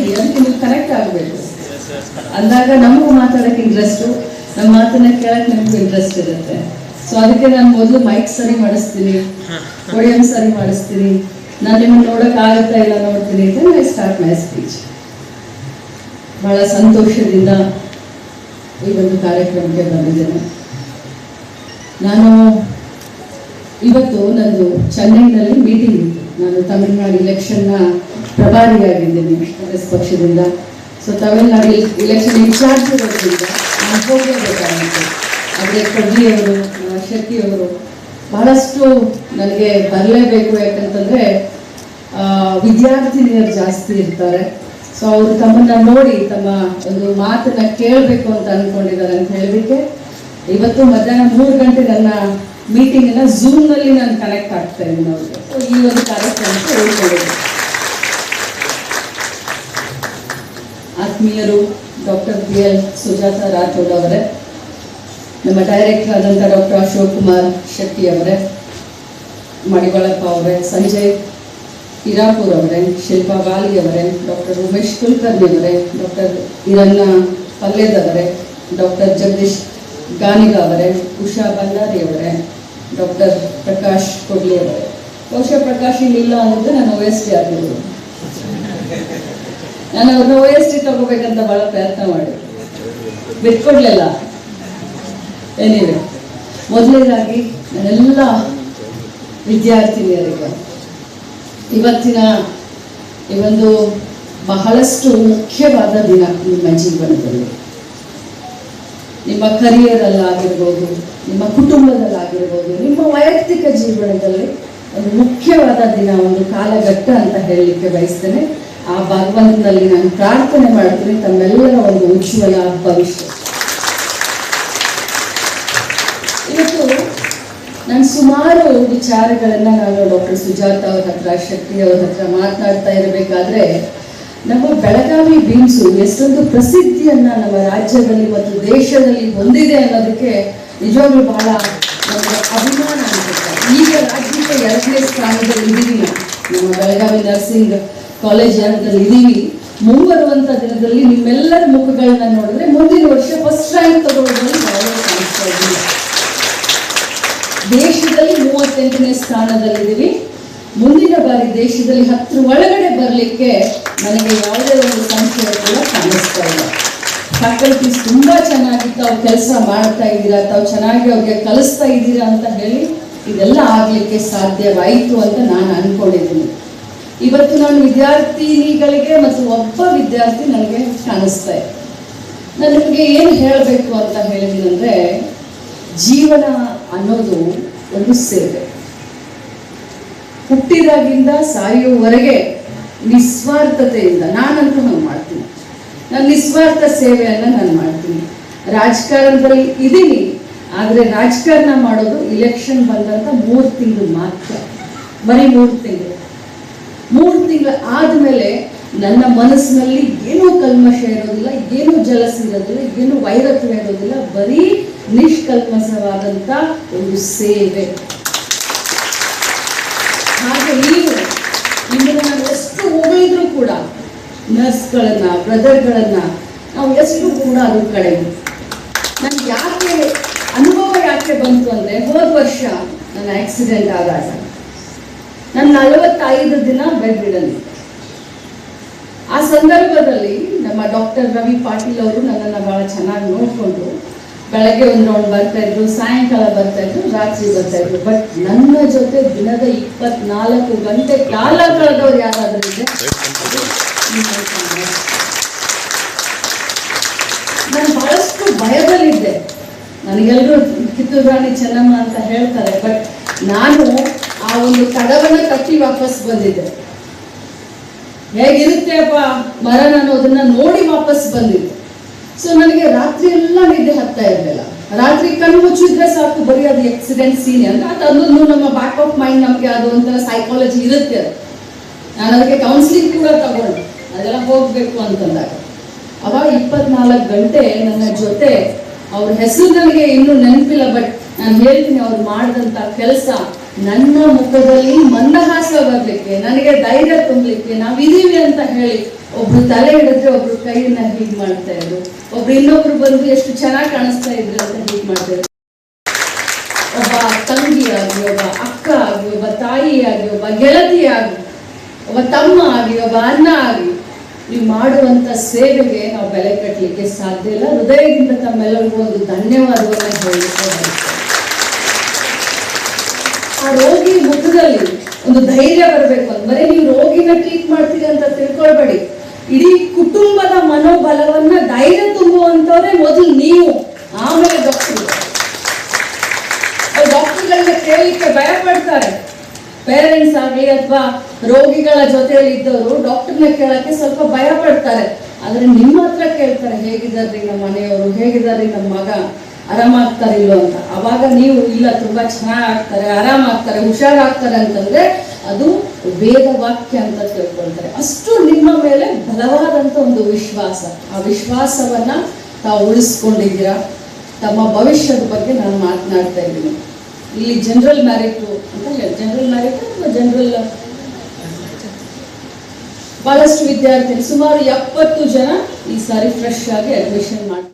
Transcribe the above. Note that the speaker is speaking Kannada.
ಹೇಳಿ, ಅದಕ್ಕೆ ನೀವು ಕನೆಕ್ಟ್ ಆಗಬೇಕು ಅಂದಾಗ ನಮಗೂ ಮಾತಾಡೋಕ್ಕೆ ಇಂಟ್ರೆಸ್ಟು, ನಮ್ಮ ಮಾತನ್ನ ಕೇಳಕ್ಕೆ ನಮಗೂ ಇಂಟ್ರೆಸ್ಟ್ ಇರುತ್ತೆ. ಸೊ ಅದಕ್ಕೆ ನಾನು ಮೊದಲು ಮೈಕ್ ಸರಿ ಮಾಡಿಸ್ತೀನಿ, ಪೋಡಿಯಂ ಸರಿ ಮಾಡಿಸ್ತೀನಿ, ನಾನು ನಿಮ್ಮನ್ನು ನೋಡೋಕ್ಕಾಗುತ್ತಾ ಇಲ್ಲ ನೋಡ್ತೀನಿ ಅಂತ ಐ ಸ್ಟಾರ್ಟ್ ಮೈ ಸ್ಪೀಚ್. ಬಹಳ ಸಂತೋಷದಿಂದ ಈ ಒಂದು ಕಾರ್ಯಕ್ರಮಕ್ಕೆ ಬಂದಿದ್ದೇನೆ. ನಾನು ಇವತ್ತು ನಂದು ಚೆನ್ನೈನಲ್ಲಿ ಮೀಟಿಂಗ್ ಇತ್ತು. ನಾನು ತಮಿಳುನಾಡು ಇಲೆಕ್ಷನ್ನ ಪ್ರಭಾರಿಯಾಗಿದ್ದೀನಿ ಕಾಂಗ್ರೆಸ್ ಪಕ್ಷದಿಂದ. ಸೊ ತಮಿಳುನಾಡು ಇಲೆಕ್ಷನ್ ಇನ್ಚಾರ್ಜ್ ಇರೋದ್ರಿಂದ ನಾನು ಹೋಗಲೇಬೇಕಾಗಿತ್ತು. ಆದರೆ ಕೊಡ್ಲಿಯವರು, ಶೆಟ್ಟಿಯವರು ಬಹಳಷ್ಟು ನನಗೆ ಬರಲೇಬೇಕು, ಯಾಕಂತಂದರೆ ವಿದ್ಯಾರ್ಥಿನಿಯರು ಜಾಸ್ತಿ ಇರ್ತಾರೆ. ಸೊ ಅವರು ತಮ್ಮನ್ನ ನೋಡಿ ತಮ್ಮ ಒಂದು ಮಾತನ್ನ ಕೇಳಬೇಕು ಅಂತ ಅಂದ್ಕೊಂಡಿದ್ದಾರೆ ಅಂತ ಹೇಳಲಿಕ್ಕೆ ಇವತ್ತು ಮಧ್ಯಾಹ್ನ 3 ಗಂಟೆ ನನ್ನ ಮೀಟಿಂಗನ್ನು ಝೂಮ್ನಲ್ಲಿ ನಾನು ಕನೆಕ್ಟ್ ಆಗ್ತಾ ಇದ್ದೀನಿ ಅವ್ರಿಗೆ. ಸೊ ಈ ಒಂದು ಕಾರ್ಯಕ್ರಮಕ್ಕೆ ಹೇಳ್ಕೊಂಡಿದ್ದೆ. ಆತ್ಮೀಯರು ಡಾಕ್ಟರ್ PL ಸುಜಾತ ರಾಥೋಡ್ ಅವರೇ, ನಮ್ಮ ಡೈರೆಕ್ಟರ್ ಆದಂಥ ಡಾಕ್ಟರ್ ಅಶೋಕ್ ಕುಮಾರ್ ಶೆಟ್ಟಿ ಅವರೇ, ಮಡಿವಾಳಪ್ಪ ಅವರೇ, ಸಂಜಯ್ ಹಿರಾಪುರ್ ಅವರೇ, ಶಿಲ್ಪಾ ವಾಲಿ ಅವರೇ, ಡಾಕ್ಟರ್ ಉಮೇಶ್ ಕುಲಕರ್ಣಿ ಅವರೇ, ಡಾಕ್ಟರ್ ಹಿರಣ್ಣ ಪಲ್ಲೇದವರೇ, ಡಾಕ್ಟರ್ ಜಗದೀಶ್ ಗಾನಿಗ ಅವರೇ, ಉಷಾ ಬಂಡಾರಿ ಅವರೇ, ಡಾಕ್ಟರ್ ಪ್ರಕಾಶ್ ಕೊಡ್ಲಿ ಅವರೇ. ಬಹುಶಃ ಪ್ರಕಾಶ್ ಇಲ್ಲ ಅನ್ನೋದು ನಾನು OST ಆಗಿರೋದು. ನಾನು ಅವ್ರನ್ನ OST ತಗೋಬೇಕಂತ ಭಾಳ ಪ್ರಯತ್ನ ಮಾಡಿ ಬಿಟ್ಕೊಡ್ಲಿಲ್ಲ. ಏನಿವೆ, ಮೊದಲನೇದಾಗಿ ನನ್ನೆಲ್ಲ ವಿದ್ಯಾರ್ಥಿನಿಯರಿಗೆ ಇವತ್ತಿನ ಈ ಒಂದು ಬಹಳಷ್ಟು ಮುಖ್ಯವಾದ ದಿನ ನಿಮ್ಮ ಜೀವನದಲ್ಲಿ, ನಿಮ್ಮ ಕರಿಯರಲ್ಲಾಗಿರ್ಬೋದು, ನಿಮ್ಮ ಕುಟುಂಬದಲ್ಲಾಗಿರ್ಬೋದು, ನಿಮ್ಮ ವೈಯಕ್ತಿಕ ಜೀವನದಲ್ಲಿ ಒಂದು ಮುಖ್ಯವಾದ ದಿನ, ಒಂದು ಕಾಲಘಟ್ಟ ಅಂತ ಹೇಳಲಿಕ್ಕೆ ಬಯಸ್ತೇನೆ. ಆ ಭಗವಂತನಲ್ಲಿ ನಾನು ಪ್ರಾರ್ಥನೆ ಮಾಡ್ತೀನಿ ತಮ್ಮೆಲ್ಲರ ಒಂದು ಉಜ್ವಲ ಭವಿಷ್ಯ. ಇವತ್ತು ನಾನು ಸುಮಾರು ವಿಚಾರಗಳನ್ನು ನಾನು ಡಾಕ್ಟರ್ ಸುಜಾತ ಅವ್ರ ಹತ್ರ, ಶೆಟ್ಟಿ ಅವ್ರ ಹತ್ರ ಮಾತನಾಡ್ತಾ ಇರಬೇಕಾದ್ರೆ ನಮ್ಮ ಬೆಳಗಾವಿ ಬೀನ್ಸು ಎಷ್ಟೊಂದು ಪ್ರಸಿದ್ಧಿಯನ್ನ ನಮ್ಮ ರಾಜ್ಯದಲ್ಲಿ ಮತ್ತು ದೇಶದಲ್ಲಿ ಹೊಂದಿದೆ ಅನ್ನೋದಕ್ಕೆ ನಿಜವಾಗ್ಲೂ ಬಹಳ ನಮಗೆ ಅಭಿಮಾನ ಅನಿಸುತ್ತೆ. ಈಗ ರಾಜ್ಯಕ್ಕೆ 2ನೇ ಸ್ಥಾನದಲ್ಲಿ ಇದ್ದೀವಿ ನಾವು. ನಮ್ಮ ಬೆಳಗಾವಿ ನರ್ಸಿಂಗ್ ಕಾಲೇಜ್ ಅಂತಲ್ಲಿ ಇದ್ದೀವಿ. ಮುಂಬರುವಂಥ ದಿನದಲ್ಲಿ ನಿಮ್ಮೆಲ್ಲರ ಮುಖಗಳನ್ನ ನೋಡಿದ್ರೆ ಮುಂದಿನ ವರ್ಷ ಫಸ್ಟ್ ರ್ಯಾಂಕ್ ತಗೊಳ್ಳೋದ್ರಲ್ಲಿ ಬಹಳ ಕಾಣಿಸ್ತಾ ಇದ್ದೀವಿ. ದೇಶದಲ್ಲಿ 38ನೇ ಸ್ಥಾನದಲ್ಲಿದ್ದೀವಿ. ಮುಂದಿನ ಬಾರಿ ದೇಶದಲ್ಲಿ 10 ಒಳಗಡೆ ಬರಲಿಕ್ಕೆ ನನಗೆ ಯಾವುದೇ ಒಂದು ಸಂಶಯ ಕೂಡ ಕಾಣಿಸ್ತಾ ಇಲ್ಲ. ಫ್ಯಾಕಲ್ಟೀಸ್ ತುಂಬ ಚೆನ್ನಾಗಿ ತಾವು ಕೆಲಸ ಮಾಡ್ತಾ ಇದ್ದೀರಾ, ತಾವು ಚೆನ್ನಾಗಿ ಅವ್ರಿಗೆ ಕಲಿಸ್ತಾ ಇದ್ದೀರಾ ಅಂತ ಹೇಳಿ ಇದೆಲ್ಲ ಆಗಲಿಕ್ಕೆ ಸಾಧ್ಯವಾಯಿತು ಅಂತ ನಾನು ಅಂದ್ಕೊಂಡಿದ್ದೀನಿ. ಇವತ್ತು ನಾನು ವಿದ್ಯಾರ್ಥಿನಿಗಳಿಗೆ ಮತ್ತು ಒಬ್ಬ ವಿದ್ಯಾರ್ಥಿ ನನಗೆ ಕಾಣಿಸ್ತಾ ಇದೆ. ನಾನು ನಿಮಗೆ ಏನು ಹೇಳಬೇಕು ಅಂತ ಹೇಳಿದ್ದೀನಿ ಅಂದರೆ, ಜೀವನ ಅನ್ನೋದು ಒಂದು ಸೇವೆ. ಹುಟ್ಟಿದಾಗಿಂದ ಸಾಯುವವರೆಗೆ ನಿಸ್ವಾರ್ಥತೆಯಿಂದ ನಾನಂತೂ ನಾನು ಮಾಡ್ತೀನಿ. ನಾನು ನಿಸ್ವಾರ್ಥ ಸೇವೆಯನ್ನು ನಾನು ಮಾಡ್ತೀನಿ. ರಾಜಕಾರಣದಲ್ಲಿ ಇದ್ದೀನಿ, ಆದರೆ ರಾಜಕಾರಣ ಮಾಡೋದು ಇಲೆಕ್ಷನ್ ಬಂದಂಥ 3 ತಿಂಗಳು ಮಾತ್ರ, ಬರೀ 3 ತಿಂಗಳು. 3 ತಿಂಗಳು ಆದಮೇಲೆ ನನ್ನ ಮನಸ್ಸಿನಲ್ಲಿ ಏನೂ ಕಲ್ಮಶ ಇರೋದಿಲ್ಲ, ಏನೂ ಜಲಸ್ ಇರೋದಿಲ್ಲ, ಏನೂ ವೈರತ್ವ ಇರೋದಿಲ್ಲ, ಬರೀ ನಿಷ್ಕಲ್ಮಶವಾದಂಥ ಒಂದು ಸೇವೆ. ಹಾಗೆ ನಿಮ್ಮನ್ನು ನಾವು ಎಷ್ಟು ಹೊಗಳಿದ್ರು ಕೂಡ, ನರ್ಸ್ಗಳನ್ನು, ಬ್ರದರ್ಗಳನ್ನು ನಾವು ಎಷ್ಟು ಕೂಡ ಅದು ಕಡಿಮೆ. ನನಗೆ ಯಾಕೆ ಅನುಭವ ಯಾಕೆ ಬಂತು ಅಂದರೆ, ಹೋದ ವರ್ಷ ನನ್ನ ಆಕ್ಸಿಡೆಂಟ್ ಆದಾಗ ನಾನು 45 ದಿನ ಬೆಡ್ ರಿಡನ್. ಆ ಸಂದರ್ಭದಲ್ಲಿ ನಮ್ಮ ಡಾಕ್ಟರ್ ರವಿ ಪಾಟೀಲ್ ಅವರು ನನ್ನನ್ನು ಭಾಳ ಚೆನ್ನಾಗಿ ನೋಡಿಕೊಂಡು ಬೆಳಗ್ಗೆ ಒಂದು ರೌಂಡ್ ಬರ್ತಾ ಇದ್ರು, ಸಾಯಂಕಾಲ ಬರ್ತಾ ಇದ್ರು, ರಾತ್ರಿ ಬರ್ತಾ ಇದ್ರು. ಬಟ್ ನನ್ನ ಜೊತೆ ದಿನದ 24 ಗಂಟೆ ಕಾಲ ಕಳೆದವ್ರು ಯಾರಾದರೂ ಇದೆ, ನಾನು ಬಹಳಷ್ಟು ಭಯದಲ್ಲಿದ್ದೆ. ನನಗೆಲ್ಲರೂ ಕಿತ್ತೂರು ರಾಣಿ ಚೆನ್ನಮ್ಮ ಅಂತ ಹೇಳ್ತಾರೆ, ಬಟ್ ನಾನು ಆ ಒಂದು ಕಡವನ್ನ ಕಟ್ಟಿ ವಾಪಸ್ ಬಂದಿದ್ದೆ. ಹೇಗಿರುತ್ತೆ ಅಪ್ಪ ಮರಣ ಅನ್ನೋದನ್ನ ನೋಡಿ ವಾಪಸ್ ಬಂದಿದ್ದೆ. ಸೊ ನನಗೆ ರಾತ್ರಿ ಎಲ್ಲ ನಿದ್ದೆ ಹತ್ತಾ ಇರಲಿಲ್ಲ. ರಾತ್ರಿ ಕಣ್ಣು ಮುಚ್ಚಿದ್ರೆ ಸಾಕು, ಬರೀ ಅದು ಆಕ್ಸಿಡೆಂಟ್ ಸೀನ್ ಅಂತ ಅದೊಂದು ನಮ್ಮ ಬ್ಯಾಕ್ ಆಫ್ ಮೈಂಡ್, ನಮಗೆ ಅದು ಒಂಥರ ಸೈಕಾಲಜಿ ಇರುತ್ತೆ. ಅದು ನಾನು ಅದಕ್ಕೆ ಕೌನ್ಸಿಲಿಂಗ್ ಕೂಡ ತಗೊಂಡು ಅದೆಲ್ಲ ಹೋಗಬೇಕು ಅಂತಂದಾಗ ಅವಾಗ 24 ಗಂಟೆ ನನ್ನ ಜೊತೆ, ಅವ್ರ ಹೆಸರು ನನಗೆ ಇನ್ನೂ ನೆನಪಿಲ್ಲ, ಬಟ್ ನಾನು ಹೇಳ್ತೀನಿ ಅವ್ರು ಮಾಡಿದಂಥ ಕೆಲಸ ನನ್ನ ಮುಖದಲ್ಲಿ ಮಂದಹಾಸ ಬರ್ಲಿಕ್ಕೆ, ನನಗೆ ಧೈರ್ಯ ತುಂಬಲಿಕ್ಕೆ, ನಾವಿದೀವಿ ಅಂತ ಹೇಳಿ ಒಬ್ರು ತಲೆ ಹಿಡಿದ್ರೆ ಒಬ್ರು ಕೈಯನ್ನ ಹೀಗ್ ಮಾಡ್ತಾ ಇದ್ರು, ಒಬ್ರು ಇನ್ನೊಬ್ರು ಬಂದು ಎಷ್ಟು ಚೆನ್ನಾಗಿ ಕಾಣಿಸ್ತಾ ಇದ್ರು ಅಂತ ಹೀಗ್ ಮಾಡ್ತಾ ಇದ್ರು. ಒಬ್ಬ ತಂಗಿಯಾಗಿ, ಒಬ್ಬ ಅಕ್ಕ ಆಗಿ, ಒಬ್ಬ ತಾಯಿಯಾಗಿ, ಒಬ್ಬ ಗೆಳತಿಯಾಗಿ, ಒಬ್ಬ ತಮ್ಮ ಆಗಿ, ಒಬ್ಬ ಅಣ್ಣ ಆಗಿ ನೀವು ಮಾಡುವಂತ ಸೇವೆಗೆ ನಾವು ಬೆಲೆ ಕಟ್ಟಲಿಕ್ಕೆ ಸಾಧ್ಯ ಇಲ್ಲ. ಹೃದಯದಿಂದ ತಮ್ಮೆಲ್ಲರಿಗೂ ಒಂದು ಧನ್ಯವಾದವನ್ನ ಹೇಳಲಿಕ್ಕೆ. ಆ ರೋಗಿ ಮುಖದಲ್ಲಿ ಒಂದು ಧೈರ್ಯ ಬರಬೇಕು ಅಂತ ಬರೀ ನೀವು ರೋಗಿನ ಟ್ರೀಟ್ ಮಾಡ್ತೀರಿ ಅಂತ ತಿಳ್ಕೊಳ್ಬೇಡಿ. ಇಡೀ ಕುಟುಂಬದ ಮನೋಬಲವನ್ನ ಧೈರ್ಯ ತುಂಬುವಂತವ್ರೆ ಮೊದಲು ನೀವು, ಆಮೇಲೆ ಡಾಕ್ಟರ್ಗಳನ್ನ ಕೇಳಲಿಕ್ಕೆ ಭಯ ಪಡ್ತಾರೆ. ಪೇರೆಂಟ್ಸ್ ಆಗಲಿ ಅಥವಾ ರೋಗಿಗಳ ಜೊತೆಯಲ್ಲಿ ಇದ್ದವರು ಡಾಕ್ಟರ್ನ ಕೇಳಕ್ಕೆ ಸ್ವಲ್ಪ ಭಯ ಪಡ್ತಾರೆ. ಆದ್ರೆ ನಿಮ್ಮ ಹತ್ರ ಕೇಳ್ತಾರೆ, ಹೇಗಿದ್ದಾರ್ರಿ ನಮ್ಮ ಮನೆಯವರು, ಹೇಗಿದ್ದಾರ್ರಿ ನಮ್ಮ ಮಗ, ಆರಾಮಾಗ್ತಾರಿಲ್ಲೋ ಅಂತ. ಅವಾಗ ನೀವು ಇಲ್ಲ ತುಂಬಾ ಚೆನ್ನಾಗಾಗ್ತಾರೆ, ಆರಾಮಾಗ್ತಾರೆ, ಹುಷಾರಾಗ್ತಾರೆ ಅಂತಂದ್ರೆ ಅದು ವೇದ ವಾಕ್ಯ ಅಂತ ತಿಳ್ಕೊಳ್ತಾರೆ. ಅಷ್ಟು ನಿಮ್ಮ ಮೇಲೆ ಬಲವಾದಂತ ಒಂದು ವಿಶ್ವಾಸ. ಆ ವಿಶ್ವಾಸವನ್ನ ತಾವು ಉಳಿಸ್ಕೊಂಡಿದ್ದೀರಾ. ತಮ್ಮ ಭವಿಷ್ಯದ ಬಗ್ಗೆ ನಾನು ಮಾತನಾಡ್ತಾ ಇದ್ದೀನಿ. ಇಲ್ಲಿ ಜನರಲ್ ಮ್ಯಾರಿಟ್ ಅಂತ ಹೇಳಿ, ಜನರಲ್ ಮ್ಯಾರಿಟ್ ಅಥವಾ ಜನರಲ್ ಬಹಳಷ್ಟು ವಿದ್ಯಾರ್ಥಿ, ಸುಮಾರು 70 ಜನ ಈ ಸಾರಿ ಫ್ರೆಶ್ ಆಗಿ ಅಡ್ಮಿಷನ್ ಮಾಡ್ತಾರೆ.